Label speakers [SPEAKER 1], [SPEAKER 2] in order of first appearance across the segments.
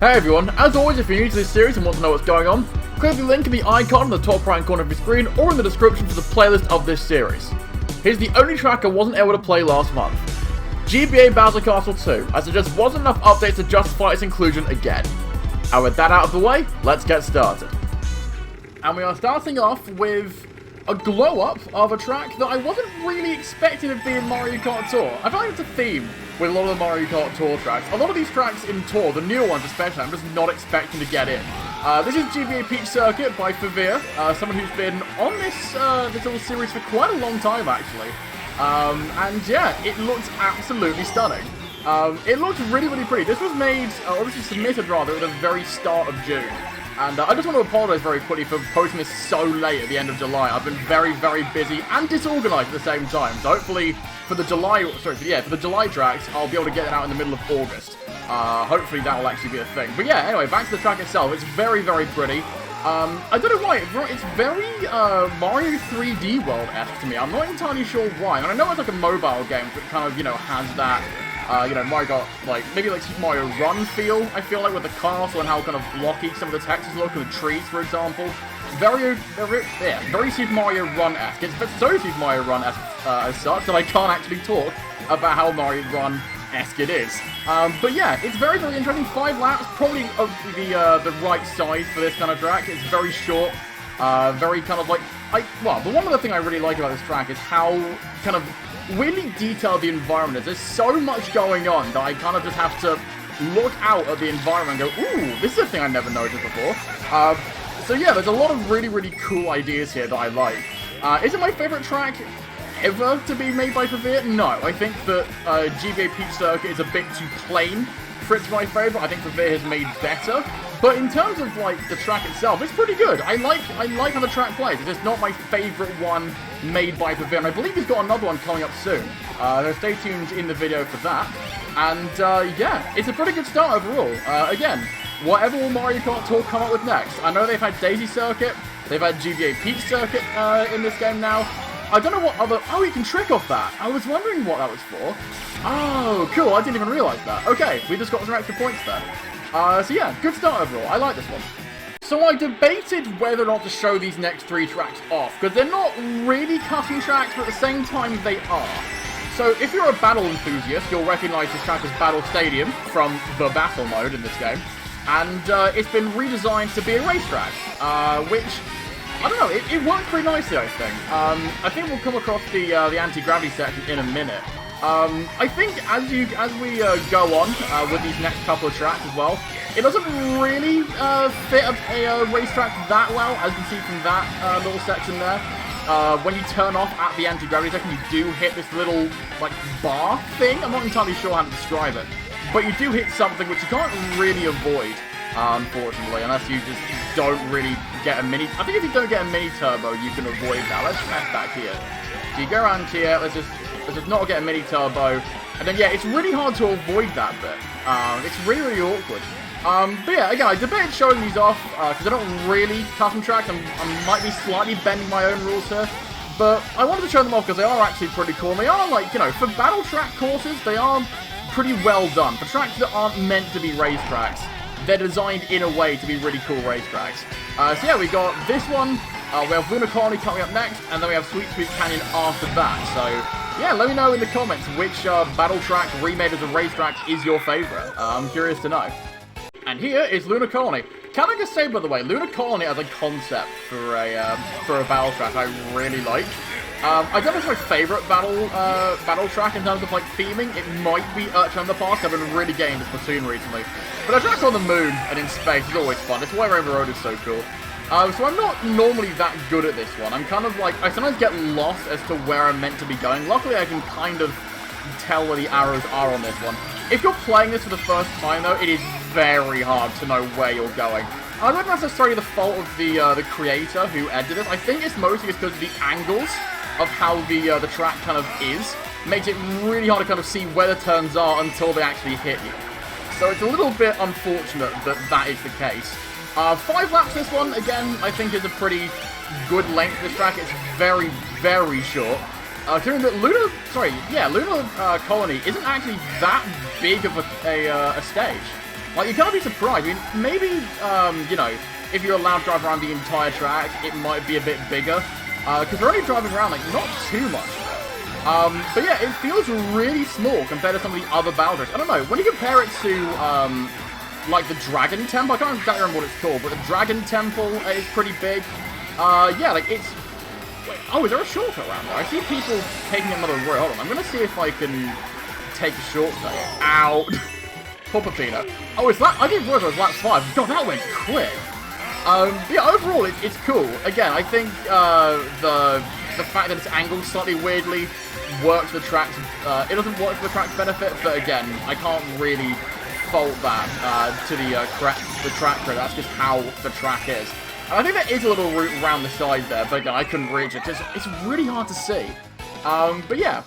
[SPEAKER 1] Hey everyone, as always if you're new to this series and want to know what's going on, click the link in the icon in the top right corner of your screen or in the description for the playlist of this series. Here's the only track I wasn't able to play last month. GBA Battle Castle 2, as there just wasn't enough updates to justify its inclusion again. And with that out of the way, let's get started. And we are starting off with a glow-up of a track that I wasn't really expecting to be in Mario Kart Tour. I feel like it's a theme with a lot of the Mario Kart Tour tracks. A lot of these tracks in Tour, the newer ones especially, I'm just not expecting to get in. This is GBA Peach Circuit by Fevirre, someone who's been on this little series for quite a long time actually. And yeah, it looks absolutely stunning. It looks really, really pretty. This was made, or this was submitted rather, at the very start of June. And I just want to apologise very quickly for posting this so late at the end of July. I've been very, very busy and disorganised at the same time. So hopefully for the July, for the July tracks, I'll be able to get it out in the middle of August. Hopefully that will actually be a thing. But yeah, anyway, back to the track itself. It's very, very pretty. I don't know why. It's very Mario 3D World-esque to me. I'm not entirely sure why. And I know it's like a mobile game that kind of, has that... Mario Kart, like, maybe like Super Mario Run feel, I feel like, with the castle and how kind of blocky some of the textures look, and the trees, for example. Very Super Mario Run-esque. It's so Super Mario Run-esque as such that I can't actually talk about how Mario Run-esque it is. But yeah, it's very, very interesting. 5 laps, probably of the right size for this kind of track. It's very short, very kind of like... but one other thing I really like about this track is how kind of really detailed the environment is. There's so much going on that I kind of just have to look out at the environment and go, ooh, this is a thing I never noticed before. So yeah, there's a lot of really, really cool ideas here that I like. Is it my favourite track ever to be made by Fevirre? No, I think that GBA Peach Circuit is a bit too plain for it to be my favourite. I think Fevirre has made better. But in terms of, like, the track itself, it's pretty good. I like how the track plays. It's just not my favourite one made by Fevirre. And I believe he's got another one coming up soon. So stay tuned in the video for that. And, yeah, it's a pretty good start overall. Again, whatever will Mario Kart Tour come up with next? I know they've had Daisy Circuit. They've had GBA Peach Circuit in this game now. I don't know what other... Oh, you can trick off that. I was wondering what that was for. Oh, cool. I didn't even realise that. Okay, we just got some extra points there. So yeah, good start overall. I like this one. So I debated whether or not to show these next 3 tracks off, because they're not really custom tracks, but at the same time they are. So if you're a battle enthusiast, you'll recognise this track as Battle Stadium from the battle mode in this game. And it's been redesigned to be a racetrack, which, I don't know, it worked pretty nicely, I think. I think we'll come across the anti-gravity section in a minute. I think as we go on with these next couple of tracks as well, it doesn't really fit a racetrack that well, as you can see from that little section there. When you turn off at the anti-gravity section, you do hit this little, like, bar thing. I'm not entirely sure how to describe it. But you do hit something which you can't really avoid, unfortunately, unless you just don't really get a mini... I think if you don't get a mini turbo, you can avoid that. Let's test back here. So you go around here, let's just not get a mini turbo, and then yeah, it's really hard to avoid that bit. It's really, really awkward. But yeah, again, I debated showing these off, because I don't really custom tracks. I might be slightly bending my own rules here, but I wanted to show them off because they are actually pretty cool. And they are, like, for battle track courses, they are pretty well done. For tracks that aren't meant to be racetracks, they're designed in a way to be really cool racetracks. So yeah, we got this one, we have Lunar coming up next, and then we have Sweet Sweet Canyon after that. So yeah, let me know in the comments which battle track remade as a racetrack is your favourite. I'm curious to know. And here is Lunar Colony. Can I just say, by the way, Lunar Colony as a concept for a battle track I really like. I don't know if it's my favourite battle track in terms of, like, theming. It might be Urchin Underpass. I've been really getting into Splatoon recently. But a track on the moon and in space is always fun. It's why Rainbow Road is so cool. So I'm not normally that good at this one. I'm kind of like, I sometimes get lost as to where I'm meant to be going. Luckily, I can kind of tell where the arrows are on this one. If you're playing this for the first time, though, it is very hard to know where you're going. I don't know if that's necessarily the fault of the creator who edited this. I think it's mostly because of the angles of how the track kind of is. Makes it really hard to kind of see where the turns are until they actually hit you. So it's a little bit unfortunate that that is the case. 5 laps this one, again, I think is a pretty good length for this track. It's very, very short. Considering that Lunar Colony isn't actually that big of a stage. Like, you can't be surprised. I mean, maybe, you know, if you're allowed to drive around the entire track, it might be a bit bigger. Because we're only driving around, like, not too much. But yeah, it feels really small compared to some of the other battle tracks. I don't know, when you compare it to, like, the Dragon Temple, I can't exactly remember what it's called, but the Dragon Temple is pretty big. Yeah, like, it's... Wait, oh, is there a shortcut around there? I see people taking another road. Hold on, I'm gonna see if I can take a shortcut. Ow! Poor Peppino. Oh, is that... I didn't realize it was lap 5. God, that went quick! Yeah, overall, it's cool. Again, I think, the fact that it's angled slightly weirdly works for the track's... it doesn't work for the track's benefit, but again, I can't really fault that, to the track crew. That's just how the track is. And I think there is a little route around the side there, but again, I couldn't reach it, because it's really hard to see. But yeah,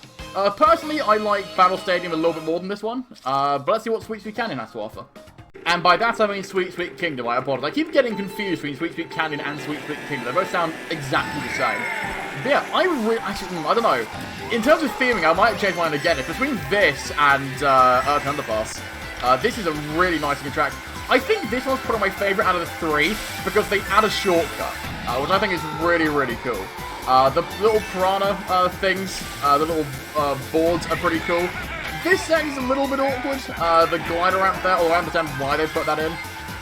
[SPEAKER 1] personally, I like Battle Stadium a little bit more than this one, but let's see what Sweet Sweet Canyon has to offer. And by that I mean Sweet Sweet Kingdom, I apologize. I keep getting confused between Sweet Sweet Canyon and Sweet Sweet Kingdom. They both sound exactly the same. But yeah, actually, I don't know. In terms of theming, I might change mine again. It's between this and Earth Underpass. This is a really nice looking track. I think this one's probably my favourite out of the 3 because they add a shortcut, which I think is really, really cool. The little piranha things, the little boards are pretty cool. This section's a little bit awkward, the glider ramp there, although I understand why they put that in.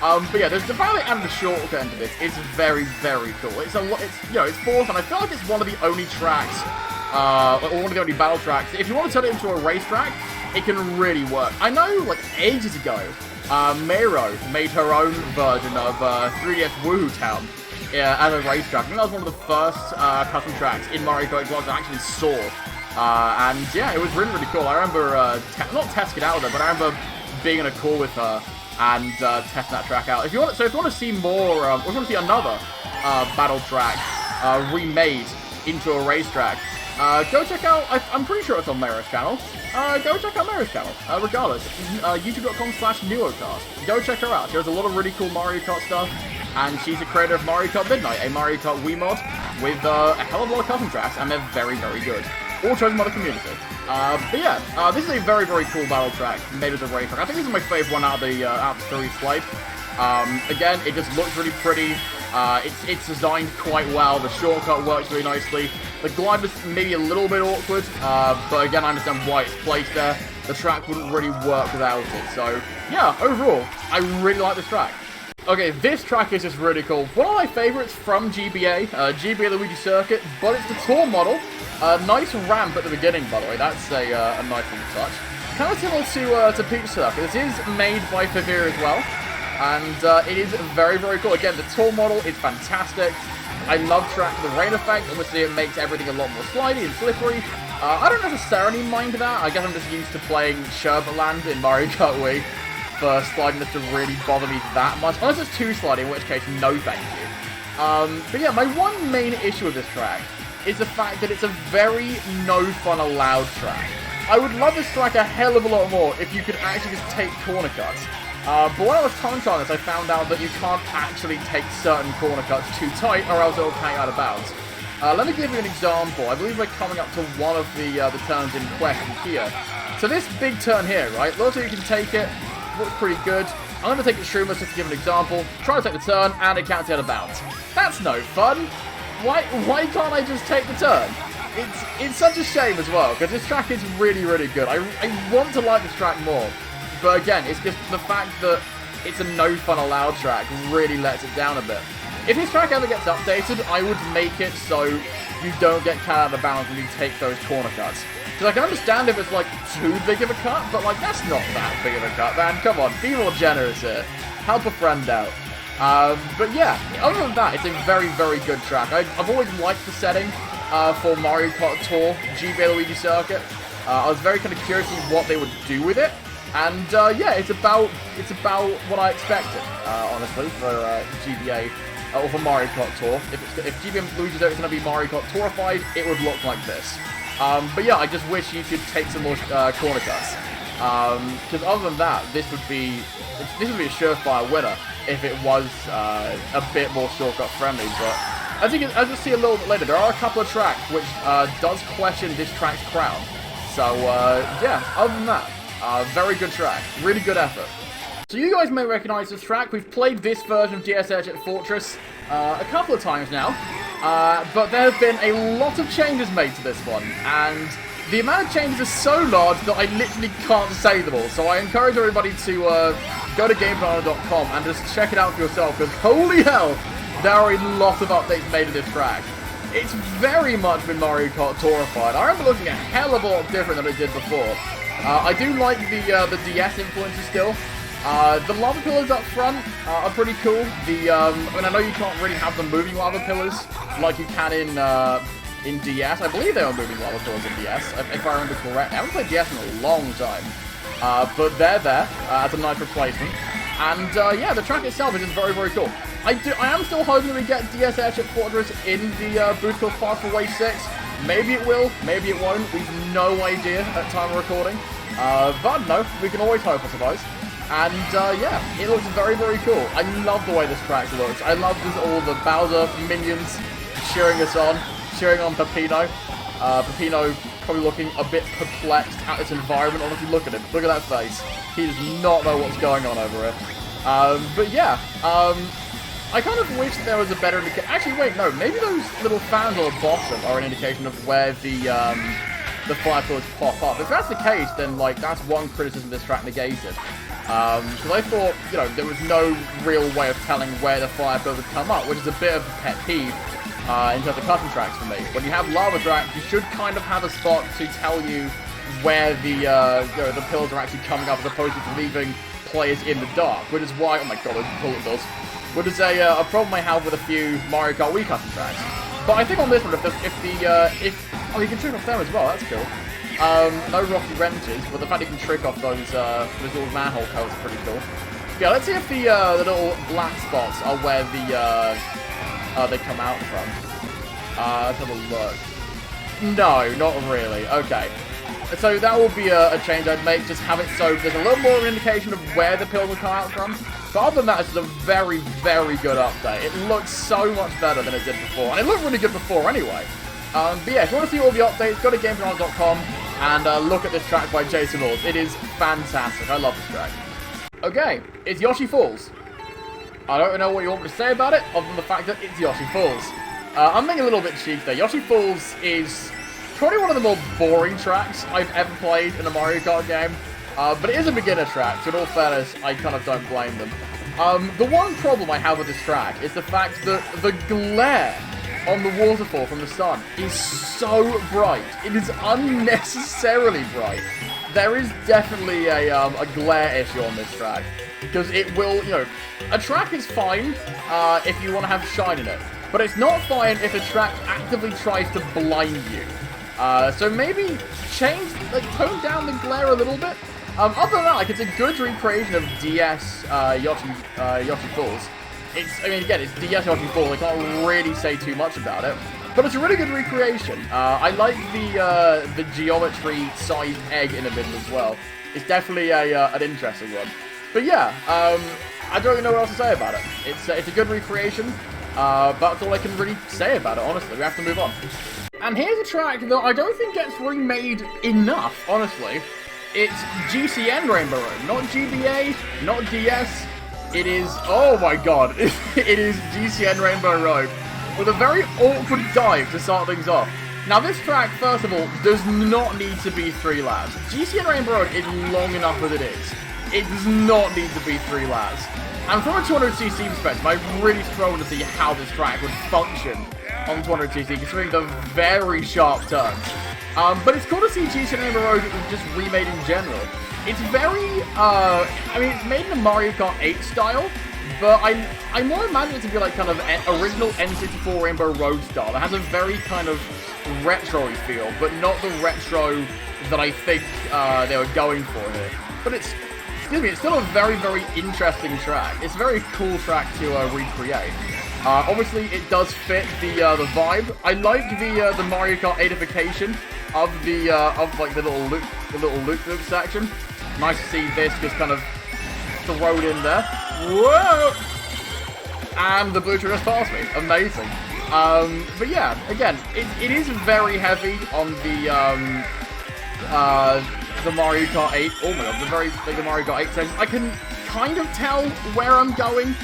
[SPEAKER 1] But yeah, there's the fact they added the shortcut into this. It's very, very cool. It's you know, it's fourth, and I feel like it's one of the only tracks, or one of the only battle tracks. If you want to turn it into a racetrack, it can really work. I know, like, ages ago, Mero made her own version of 3DS Woohoo Town as a racetrack. I think that was one of the first custom tracks in Mario Kart Deluxe I actually saw. And yeah, it was really, really cool. I remember, not testing it out with her, but I remember being in a call with her and testing that track out. If you want to see more, or if you want to see another battle track remade into a racetrack, go check out, I'm pretty sure it's on Mero's channel. Go check out Mero's channel. Regardless, youtube.com/NeoCast. Go check her out. She has a lot of really cool Mario Kart stuff, and she's the creator of Mario Kart Midnight, a Mario Kart Wii mod with a hell of a lot of custom tracks, and they're very, very good. All chosen by the community. But yeah, this is a very, very cool battle track made as a racetrack. I think this is my favourite one out of the 3 displayed. Again, it just looks really pretty. It's designed quite well. The shortcut works really nicely. The glide was maybe a little bit awkward, but again, I understand why it's placed there. The track wouldn't really work without it. So yeah, overall, I really like this track. Okay, this track is just really cool. One of my favourites from GBA, GBA Luigi Circuit, but it's the tour model. Nice ramp at the beginning, by the way. That's a nice little touch. Kind of similar to Peach Circuit. This is made by Fevirre as well. And it is very, very cool. Again, the tour model is fantastic. I love the rain effect. Obviously, it makes everything a lot more slidey and slippery. I don't necessarily mind that. I guess I'm just used to playing Sherbetland in Mario Kart Wii for slidiness to really bother me that much. Unless it's too sliding, in which case, no thank you. But yeah, my one main issue with this track is the fact that it's a very no fun allowed track. I would love this track a hell of a lot more if you could actually just take corner cuts. But when I was time trialing this, I found out that you can't actually take certain corner cuts too tight, or else it'll hang out of bounds. Let me give you an example. I believe we're coming up to one of the turns in question here. So this big turn here, right? Looks like you can take it. Looks pretty good. I'm going to take it Shroomer just to give an example. Try to take the turn, and it counts out of bounds. That's no fun. Why can't I just take the turn? It's such a shame as well, because this track is really, really good. I want to like this track more. But again, it's just the fact that it's a no fun allowed track really lets it down a bit. If this track ever gets updated, I would make it so you don't get cut out of bounds when you take those corner cuts. Because I can understand if it's like too big of a cut, but like that's not that big of a cut, man. Come on, be more generous here. Help a friend out. But yeah, other than that, it's a very, very good track. I've always liked the setting for Mario Kart Tour, GBA Luigi Circuit. I was very kind of curious to see what they would do with it. And yeah, it's about what I expected, honestly, for GBA or for Mario Kart Tour. If GBA Luigi is going to be Mario Kart Tourified, it would look like this. But yeah, I just wish you could take some more corner cuts. Because other than that, this would be a surefire winner if it was a bit more shortcut friendly. But as you'll see a little bit later, there are a couple of tracks which does question this track's crown. So yeah, other than that. Very good track. Really good effort. So you guys may recognize this track. We've played this version of DS Airship Fortress a couple of times now, but there have been a lot of changes made to this one, and the amount of changes is so large that I literally can't say them all. So I encourage everybody to go to GamePlanner.com and just check it out for yourself, because holy hell, there are a lot of updates made to this track. It's very much been Mario Kart Tourified. I remember looking a hell of a lot different than it did before. I do like the DS influences still. The lava pillars up front are pretty cool. I mean, I know you can't really have the moving lava pillars like you can in DS. I believe they are moving lava pillars in DS, if I remember correct. I haven't played DS in a long time. But they're there as a nice replacement. And yeah, the track itself is just very, very cool. I am still hoping that we get DS Airship Fortress in the Boost Kill Pass for Wave 6. Maybe it will, maybe it won't. We've no idea at time of recording. But no, we can always hope, I suppose. And yeah, it looks very, very cool. I love the way this track looks. I love all the Bowser minions cheering us on, cheering on Peppino. Peppino probably looking a bit perplexed at this environment. Honestly, look at him. Look at that face. He does not know what's going on over here. But yeah, I kind of wish there was a better indication. Actually, wait, no. Maybe those little fans on the bottom are an indication of where the fire pillars pop up. If that's the case, then like that's one criticism this track negated. Because I thought, you know, there was no real way of telling where the fire pillars would come up, which is a bit of a pet peeve in terms of custom tracks for me. When you have lava tracks, you should kind of have a spot to tell you where the pillars are actually coming up, as opposed to leaving players in the dark. Which is why, oh my god, I pull it does. Which is a problem I have with a few Mario Kart Wii custom tracks. But I think on this one, oh, you can trick off them as well. That's cool. No rocky wrenches, but the fact you can trick off those little manhole codes is pretty cool. Yeah, let's see if the little black spots are where they come out from. Let's have a look. No, not really. Okay. So that will be a change I'd make, just have it so there's a little more indication of where the pills will come out from. But other than that, it's just a very, very good update. It looks so much better than it did before. And it looked really good before anyway. But yeah, if you want to see all the updates, go to GamePlanner.com and look at this track by JasonAwes. It is fantastic. I love this track. Okay, it's Yoshi Falls. I don't know what you want me to say about it, other than the fact that it's Yoshi Falls. I'm being a little bit cheap there. Yoshi Falls is probably one of the more boring tracks I've ever played in a Mario Kart game. But it is a beginner track, so in all fairness, I kind of don't blame them. The one problem I have with this track is the fact that the glare on the waterfall from the sun is so bright. It is unnecessarily bright. There is definitely a glare issue on this track, because it will, you know, a track is fine if you want to have shine in it, but it's not fine if a track actively tries to blind you. So maybe tone down the glare a little bit. Other than that, like, it's a good recreation of DS Yoshi Falls. I mean, again, it's DS Yoshi Falls. I can't really say too much about it, but it's a really good recreation. I like the geometry-sized egg in the middle as well. It's definitely an interesting one. But yeah, I don't really know what else to say about it. It's a good recreation, but that's all I can really say about it, honestly. We have to move on. And here's a track that I don't think gets remade enough, honestly. It's GCN Rainbow Road, not GBA, not DS. It is, oh my god, it is GCN Rainbow Road with a very awkward dive to start things off. Now this track, first of all, does not need to be 3 laps. GCN Rainbow Road is long enough as it is. It does not need to be 3 laps. And from a 200cc perspective, I really struggle to see how this track would function on 200cc, considering the very sharp turns. But it's cool to see GBC Rainbow Road just remade in general. It's very, I mean, it's made in a Mario Kart 8 style, but I more imagine it to be like kind of an original N64 Rainbow Road style. It has a very kind of retro-y feel, but not the retro that I think they were going for here. But it's still a very, very interesting track. It's a very cool track to recreate. Obviously, it does fit the vibe. I like the Mario Kart 8ification of like the little loop section. Nice to see this just kind of thrown in there. Whoa! And the blue tree just passed me. Amazing. But yeah, again, it is very heavy on the Mario Kart 8. Oh my god, the Mario Kart 8 section. I can kind of tell where I'm going.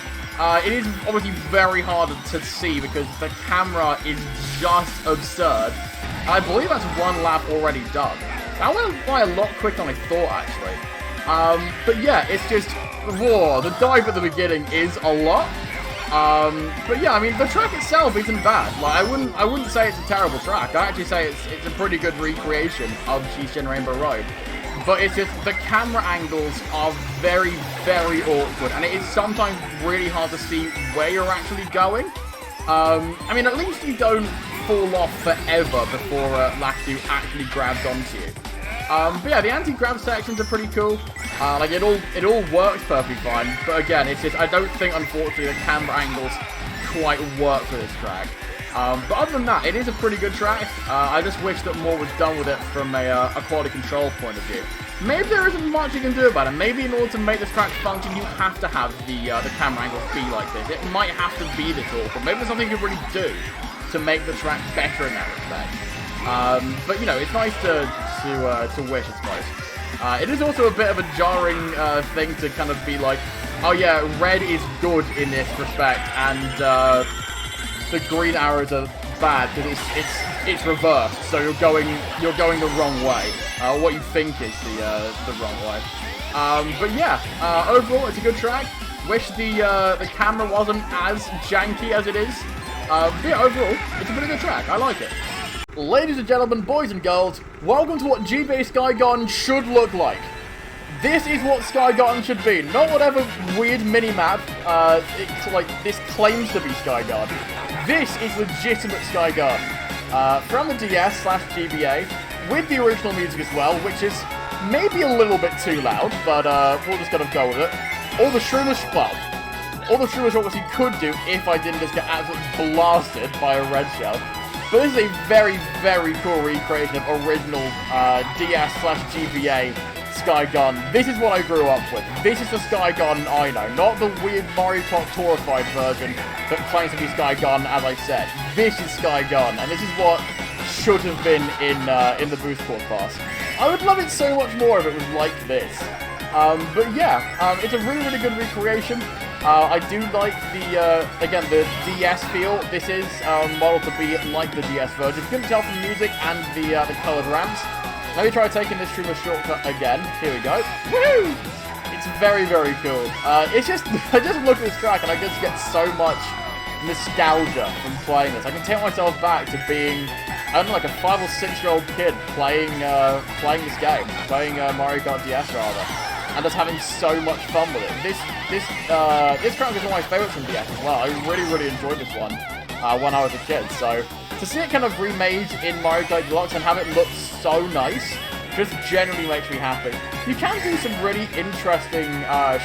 [SPEAKER 1] It is obviously very hard to see because the camera is just absurd. I believe that's one lap already done. That went by a lot quicker than I thought, actually. But yeah, it's just, whoa, the dive at the beginning is a lot. But yeah, I mean, the track itself isn't bad. Like, I wouldn't say it's a terrible track. I actually say it's a pretty good recreation of GBC Rainbow Road. But it's just, the camera angles are very, very awkward, and it is sometimes really hard to see where you're actually going. I mean, at least you don't fall off forever before Lakitu actually grabs onto you. But yeah, the anti-grab sections are pretty cool. Like, it all works perfectly fine. But again, it's just, I don't think, unfortunately, the camera angles quite work for this track. But other than that, it is a pretty good track. I just wish that more was done with it from a quality control point of view. Maybe there isn't much you can do about it. Maybe in order to make this track function, you have to have the camera angles be like this. It might have to be this awful. Maybe there's something you can really do to make the track better in that respect. But, you know, it's nice to wish, I suppose. It is also a bit of a jarring thing to kind of be like, oh yeah, red is good in this respect, and the green arrows are bad because it's reversed, so you're going the wrong way. What you think is the wrong way. But yeah, overall it's a good track. Wish the camera wasn't as janky as it is. But yeah, overall it's a pretty good track. I like it. Ladies and gentlemen, boys and girls, welcome to what GBA Sky Garden should look like. This is what Sky Garden should be, not whatever weird mini-map it's like this claims to be Sky Garden. This is legitimate Sky Garden. From the DS/GBA, with the original music as well, which is maybe a little bit too loud, but we'll just kind of go with it. All the Shroomish, well, all the Shroomish obviously could do if I didn't just get absolutely blasted by a red shell. But this is a very, very cool recreation of original DS/GBA Sky Garden. This is what I grew up with. This is the Sky Garden I know, not the weird Mario Kart Tourified version that claims to be Sky Garden, as I said. This is Sky Garden, and this is what should have been in the Boost Course Pass. I would love it so much more if it was like this. But yeah, it's a really, really good recreation. I do like again, the DS feel. This is modeled to be like the DS version. You couldn't tell from the music and the coloured ramps. Let me try taking this through a shortcut again. Here we go. Woohoo! It's very, very cool. It's just, I just look at this track and I just get so much nostalgia from playing this. I can take myself back to being, I don't know, like a 5 or 6 year old kid playing this game, playing Mario Kart DS rather, and just having so much fun with it. This track is one of my favourites from DS as well. I really, really enjoyed this one when I was a kid. So to see it kind of remade in Mario Kart Deluxe and have it look so nice just genuinely makes me happy. You can do some really interesting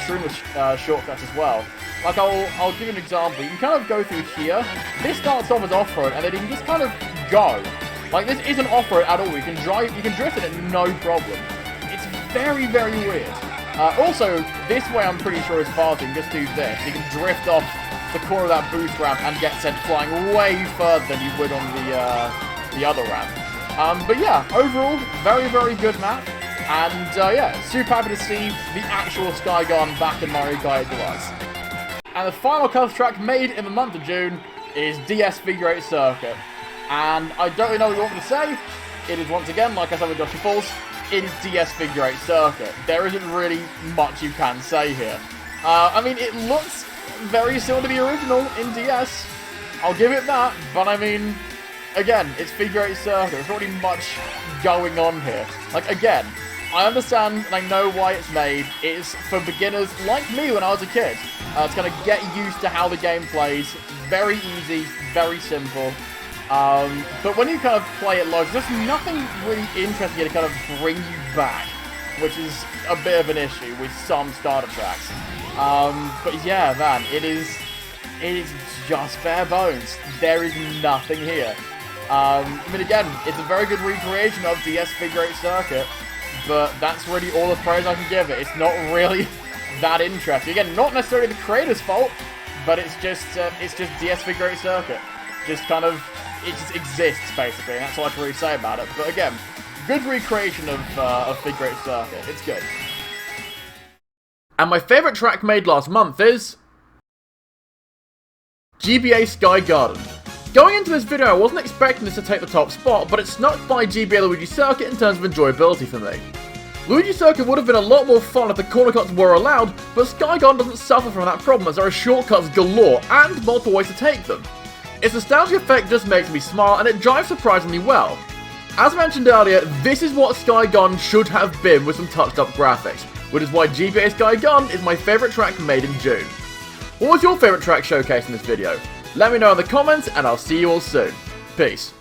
[SPEAKER 1] Shroomish shortcuts as well. Like, I'll give you an example. You can kind of go through here. This starts off as off-road, and then you can just kind of go. Like, this isn't off-road at all. You can drift in it, no problem. It's very, very weird. Also, this way I'm pretty sure is faster. You can just do this. You can drift off the corner of that boost ramp and get sent flying way further than you would on the other ramp. But yeah, overall, very, very good map. And yeah, super happy to see the actual Sky Garden back in Mario Kart Deluxe. And the final cover track made in the month of June is DSV Great Circuit. And I don't really know what you want me to say. It is once again, like I said with Yoshi Falls, it is DSV Great Circuit. There isn't really much you can say here. I mean, it looks very similar to the original in DS. I'll give it that, but I mean, again, it's Figure 8 Circuit. There's already much going on here. Like, again, I understand and I know why it's made. It's for beginners like me when I was a kid. It's going to get used to how the game plays. Very easy, very simple. But when you kind of play it live, there's nothing really interesting here to kind of bring you back, which is a bit of an issue with some starter tracks. But yeah, man, it is just bare bones. There is nothing here. I mean, again, it's a very good recreation of DSV Great Circuit, but that's really all the praise I can give it. It's not really that interesting. Again, not necessarily the creator's fault, but it's just DSV Great Circuit. Just kind of, it just exists, basically, and that's all I can really say about it. But again, good recreation of Fig Great Circuit. It's good. And my favourite track made last month is GBA Sky Garden. Going into this video, I wasn't expecting this to take the top spot, but it snuck by GBA Luigi Circuit in terms of enjoyability for me. Luigi Circuit would have been a lot more fun if the corner cuts were allowed, but Sky Garden doesn't suffer from that problem as there are shortcuts galore and multiple ways to take them. Its nostalgia effect just makes me smile and it drives surprisingly well. As mentioned earlier, this is what Sky Garden should have been with some touched up graphics, which is why GBA Sky Garden is my favourite track made in June. What was your favourite track showcased in this video? Let me know in the comments and I'll see you all soon. Peace.